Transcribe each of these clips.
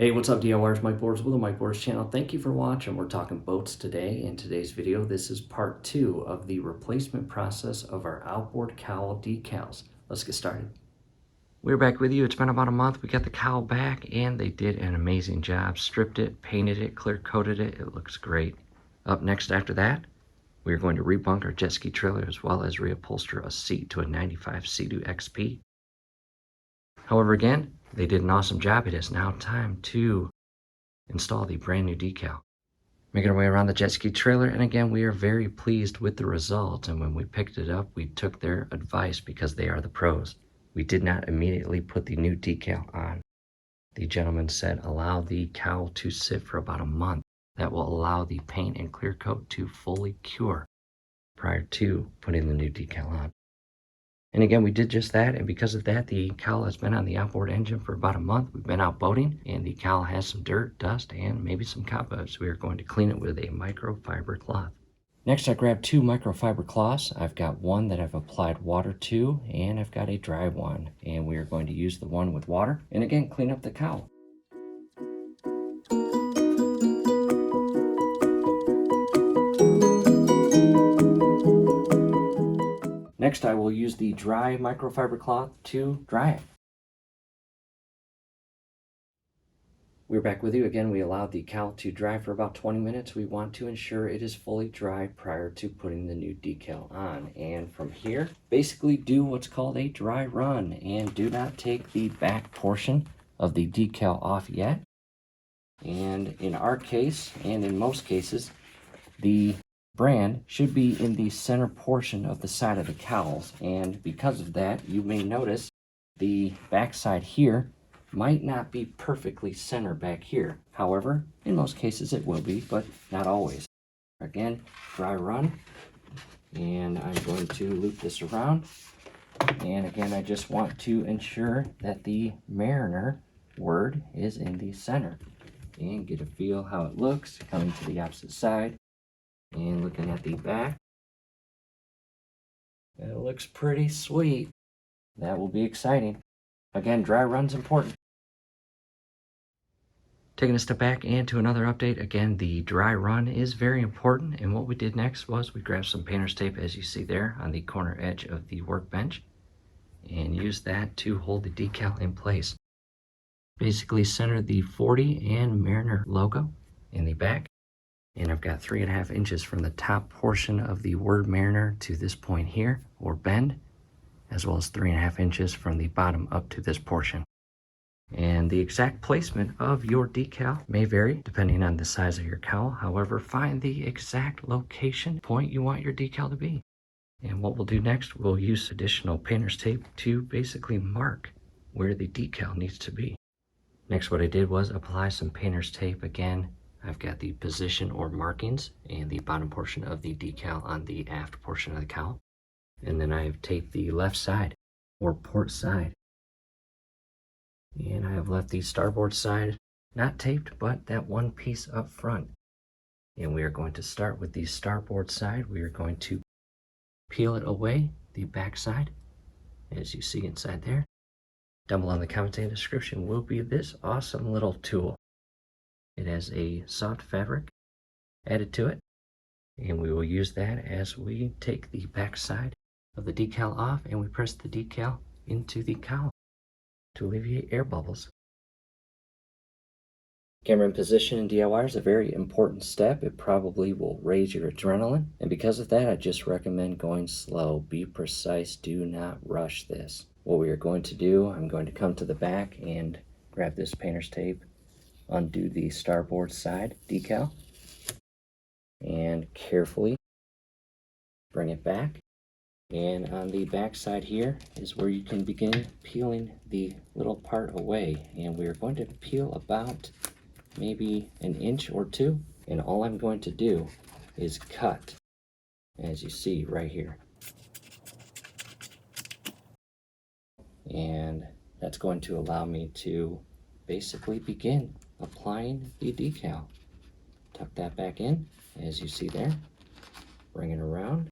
Hey, what's up DIYers, Mike Boards with the Mike Boards channel. Thank you for watching. We're talking boats today. In today's video, this is part 2 of the replacement process of our outboard cowl decals. Let's get started. We're back with you. It's been about a month. We got the cowl back and they did an amazing job. Stripped it, painted it, clear coated it. It looks great. Up next after that, we're going to rebunk our jet ski trailer as well as reupholster a seat to a 95 Speedo XP. However, again, they did an awesome job. It is now time to install the brand new decal. Making our way around the jet ski trailer, and again, we are very pleased with the result. And when we picked it up, we took their advice because they are the pros. We did not immediately put the new decal on. The gentleman said allow the cowl to sit for about a month. That will allow the paint and clear coat to fully cure prior to putting the new decal on. And again, we did just that, and because of that, the cowl has been on the outboard engine for about a month. We've been out boating, and the cowl has some dirt, dust, and maybe some cobwebs. We are going to clean it with a microfiber cloth. Next, I grabbed 2 microfiber cloths. I've got one that I've applied water to, and I've got a dry one. And we are going to use the one with water, and again, clean up the cowl. Next, I will use the dry microfiber cloth to dry it. We're back with you again. We allowed the cowl to dry for about 20 minutes. We want to ensure it is fully dry prior to putting the new decal on. And from here, basically do what's called a dry run and do not take the back portion of the decal off yet. And in our case, and in most cases, the brand should be in the center portion of the side of the cowls. And because of that, you may notice the back side here might not be perfectly center back here. However, in most cases it will be, but not always. Again, dry run, and I'm going to loop this around. And again, I just want to ensure that the Mariner word is in the center and get a feel how it looks coming to the opposite side. And looking at the back, it looks pretty sweet. That will be exciting. Again, dry run's important. Taking a step back and to another update, again, the dry run is very important. And what we did next was we grabbed some painter's tape, as you see there, on the corner edge of the workbench, and used that to hold the decal in place. Basically center the 40 and Mariner logo in the back. And I've got 3.5 inches from the top portion of the word Mariner to this point here, or bend, as well as 3.5 inches from the bottom up to this portion. And the exact placement of your decal may vary depending on the size of your cowl. However, find the exact location point you want your decal to be. And what we'll do next, we'll use additional painter's tape to basically mark where the decal needs to be. Next, what I did was apply some painter's tape. Again, I've got the position or markings and the bottom portion of the decal on the aft portion of the cowl. And then I have taped the left side or port side. And I have left the starboard side not taped, but that one piece up front. And we are going to start with the starboard side. We are going to peel it away, the back side, as you see inside there. Down below in the comments and description will be this awesome little tool. It has a soft fabric added to it, and we will use that as we take the back side of the decal off and we press the decal into the cowl to alleviate air bubbles. Camera in position in DIY is a very important step. It probably will raise your adrenaline, and because of that, I just recommend going slow. Be precise. Do not rush this. What we are going to do, I'm going to come to the back and grab this painter's tape, undo the starboard side decal, and carefully bring it back. And on the back side here is where you can begin peeling the little part away. And we're going to peel about maybe 1 inch or 2. And all I'm going to do is cut, as you see right here. And that's going to allow me to basically begin applying the decal. Tuck that back in, as you see there. Bring it around.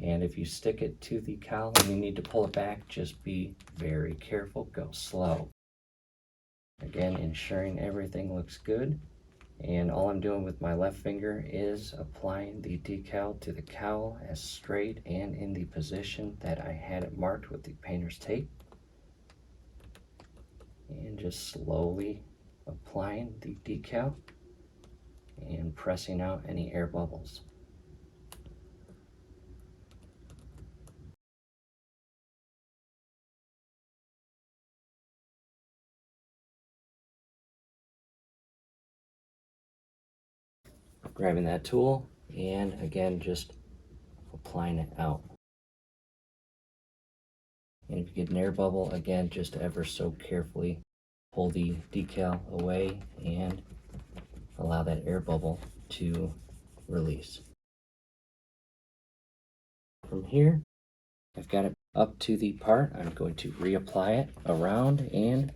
And if you stick it to the cowl and you need to pull it back, just be very careful. Go slow. Again, ensuring everything looks good. And all I'm doing with my left finger is applying the decal to the cowl as straight and in the position that I had it marked with the painter's tape. And just slowly applying the decal and pressing out any air bubbles. Grabbing that tool and again just applying it out. And if you get an air bubble, again just ever so carefully pull the decal away and allow that air bubble to release. From here, I've got it up to the part. I'm going to reapply it around and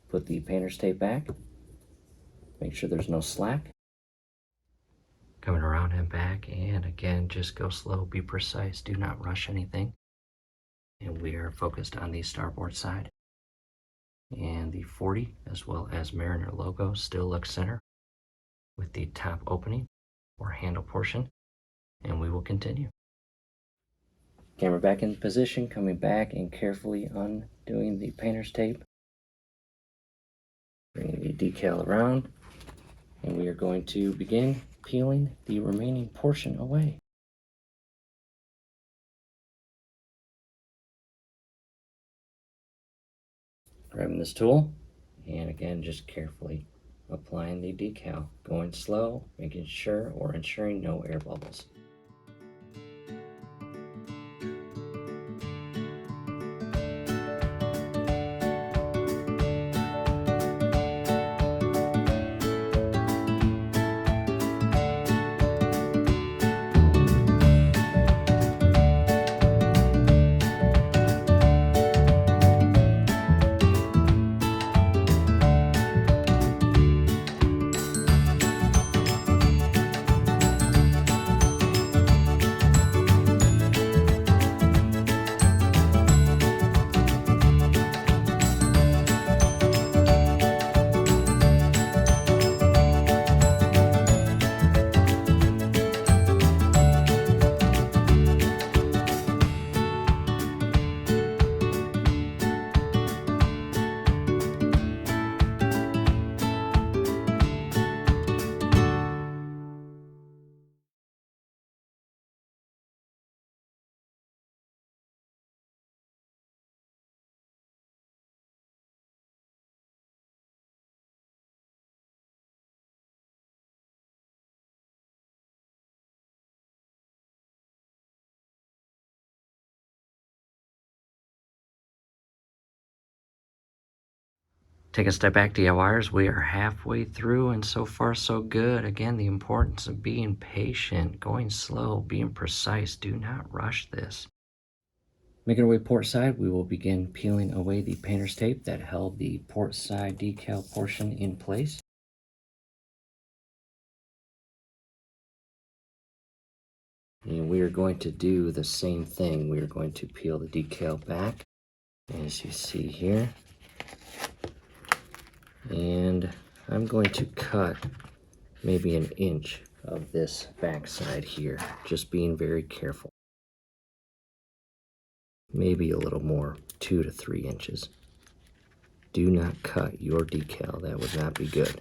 put the painter's tape back. Make sure there's no slack. Coming around and back, and again, just go slow, be precise, do not rush anything. And we are focused on the starboard side. And the 40 as well as Mariner logo still looks center with the top opening or handle portion. And we will continue. Camera back in position, coming back and carefully undoing the painter's tape. Bringing the decal around, and we are going to begin peeling the remaining portion away. Grabbing this tool, and again just carefully applying the decal, going slow, making sure or ensuring no air bubbles. Take a step back, DIYers. We are halfway through, and so far so good. Again, the importance of being patient, going slow, being precise. Do not rush this. Making our way port side, we will begin peeling away the painter's tape that held the port side decal portion in place. And we are going to do the same thing. We are going to peel the decal back, as you see here. And I'm going to cut maybe an inch of this back side here, just being very careful. Maybe a little more, 2 to 3 inches. Do not cut your decal, that would not be good.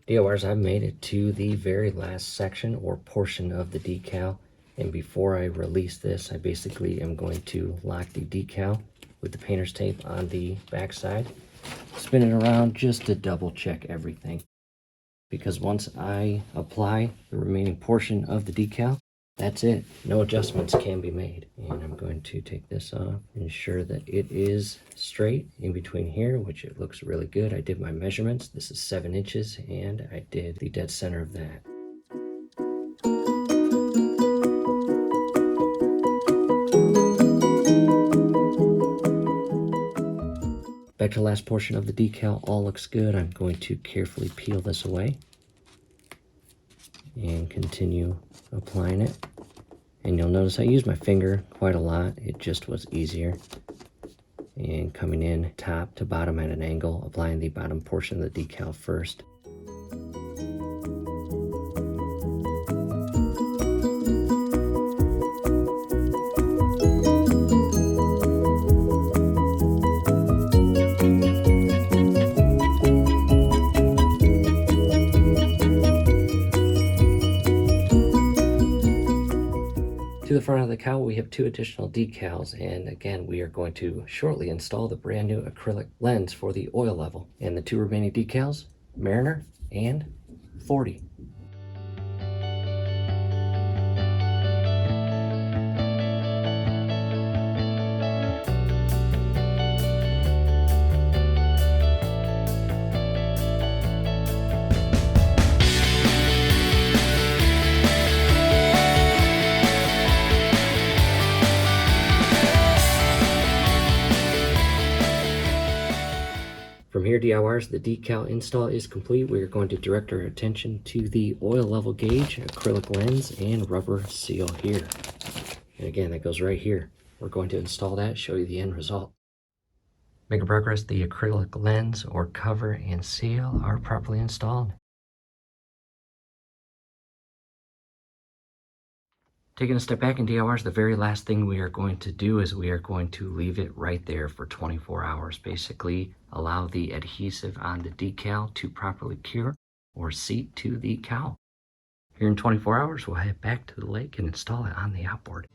DIYers, I've made it to the very last section or portion of the decal, and before I release this, I basically am going to lock the decal with the painter's tape on the back side, spin it around just to double check everything, because once I apply the remaining portion of the decal, that's it. No adjustments can be made. And I'm going to take this off, ensure that it is straight in between here, which it looks really good. I did my measurements. This is 7 inches, and I did the dead center of that. Back to the last portion of the decal, all looks good. I'm going to carefully peel this away and continue applying it. And you'll notice I use my finger quite a lot. It just was easier. And coming in top to bottom at an angle, applying the bottom portion of the decal first. To the front of the cowl, we have 2 additional decals, and again, we are going to shortly install the brand new acrylic lens for the oil level. And the 2 remaining decals, Mariner and 40. From here, DIYers, the decal install is complete. We are going to direct our attention to the oil level gauge, acrylic lens, and rubber seal here. And again, that goes right here. We're going to install that, show you the end result. Making progress, the acrylic lens or cover and seal are properly installed. Taking a step back in DIYers, the very last thing we are going to do is we are going to leave it right there for 24 hours. Basically, allow the adhesive on the decal to properly cure or seat to the cowl. Here in 24 hours, we'll head back to the lake and install it on the outboard.